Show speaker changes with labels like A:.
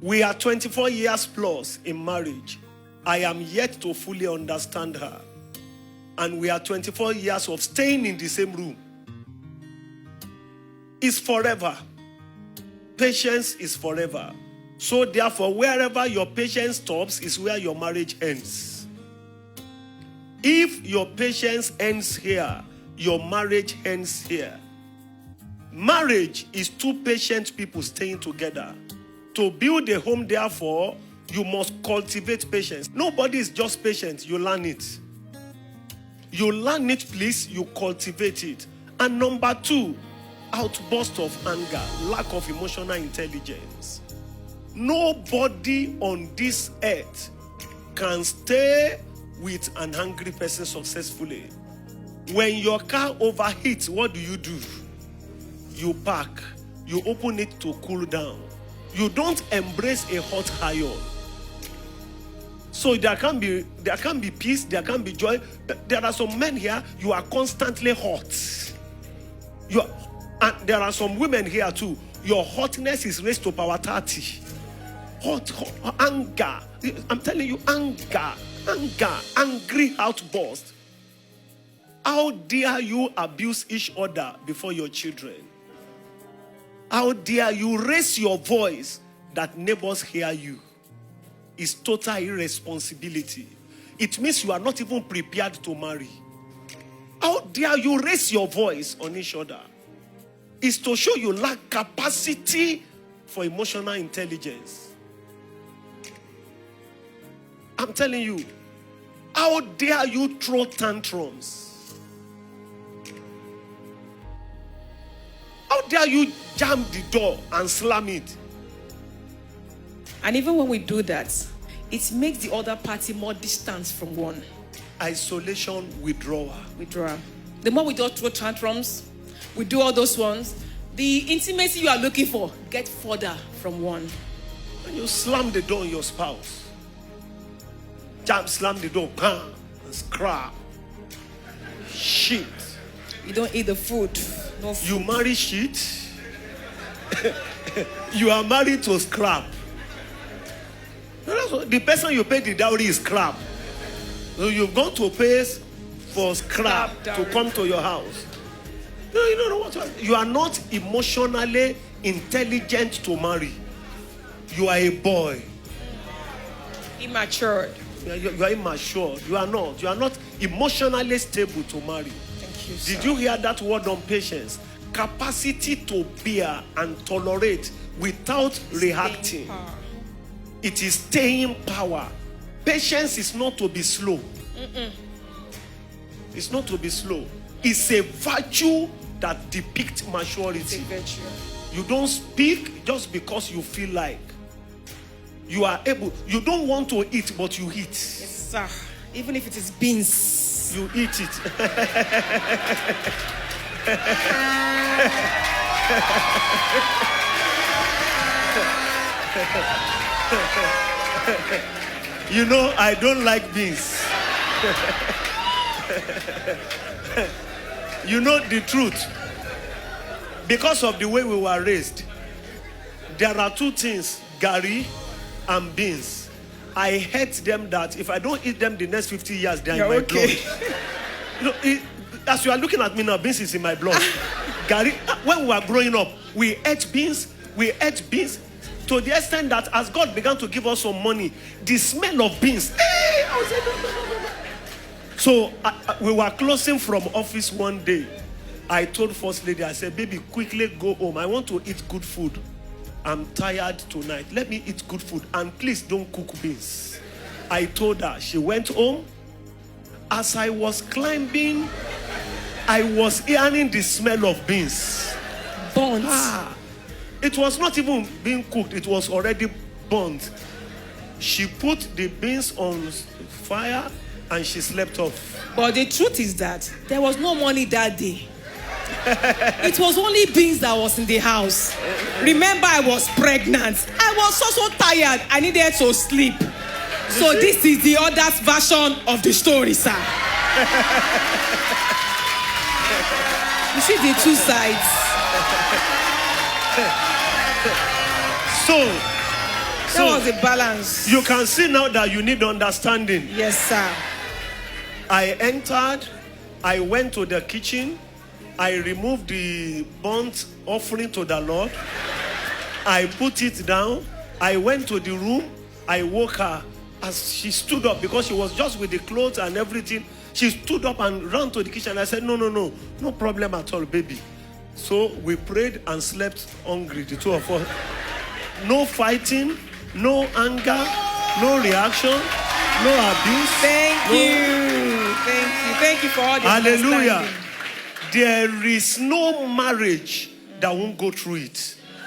A: We are 24 years plus in marriage. I am yet to fully understand her. And we are 24 years of staying in the same room. It's forever. Patience is forever. So therefore, wherever your patience stops is where your marriage ends. If your patience ends here, your marriage ends here. Marriage is two patient people staying together. To build a home, therefore, you must cultivate patience. Nobody is just patient. You learn it. You learn it, please. You cultivate it. And number two, outburst of anger, lack of emotional intelligence. Nobody on this earth can stay with an angry person successfully. When your car overheats, what do? You park. You open it to cool down. You don't embrace a hot iron. So there can be peace, there can be joy. There are some men here, you are constantly hot. And there are some women here too. Your hotness is raised to power 30. Hot anger. I'm telling you, anger, angry outburst. How dare you abuse each other before your children? How dare you raise your voice that neighbors hear you? It's total irresponsibility. It means you are not even prepared to marry. How dare you raise your voice on each other? It's to show you lack capacity for emotional intelligence. I'm telling you, how dare you throw tantrums? How dare you jam the door and slam it?
B: And even when we do that, it makes the other party more distant from one.
A: Isolation, withdrawal.
B: The more we don't throw tantrums, we do all those ones, the intimacy you are looking for get further from one.
A: When you slam the door on your spouse, slam the door, and scrap. Shit.
B: You don't eat the food. No food.
A: You marry shit. You are married to scrap. The person you pay the dowry is scrap. So you've gone to pay for scrap to come to your house. You don't know what you are not emotionally intelligent to marry. You are a boy.
B: Immature.
A: You are immature. You are not. You are not emotionally stable to marry.
B: Thank you, sir.
A: Did you hear that word on patience? Capacity to bear and tolerate without reacting. It is staying power. Patience is not to be slow. It's not to be slow. It's a virtue that depicts maturity.
B: It's a virtue.
A: You don't speak just because you feel like. You are able. You don't want to eat, but you eat.
B: Yes, sir. Even if it is beans.
A: You eat it. You know, I don't like beans. You know the truth. Because of the way we were raised, there are two things, gari and beans. I hate them that if I don't eat them the next 50 years, they are in my blood. You know, as you are looking at me now, beans is in my blood. Gari, when we were growing up, we ate beans to the extent that as God began to give us some money, the smell of beans. I was like, no. So we were closing from office one day. I told First Lady, I said, baby, quickly go home. I want to eat good food. I'm tired tonight. Let me eat good food. And please don't cook beans. I told her. She went home. As I was climbing, I was hearing the smell of beans.
B: Burnt.
A: It was not even being cooked. It was already burnt. She put the beans on fire and she slept off.
B: But the truth is that there was no money that day. It was only beans that was in the house. Remember, I was pregnant. I was so tired. I needed to sleep. So this is the other version of the story, sir. You see the two sides.
A: So,
B: That was a balance.
A: You can see now that you need understanding.
B: Yes, sir.
A: I entered, I went to the kitchen, I removed the burnt offering to the Lord, I put it down, I went to the room, I woke her as she stood up because she was just with the clothes and everything. She stood up and ran to the kitchen. I said, no problem at all, baby. So we prayed and slept hungry, the two of us. No fighting, no anger, no reaction, no abuse.
B: Thank you. Thank you for all the
A: Hallelujah.
B: understanding.
A: There is no marriage that won't go through it.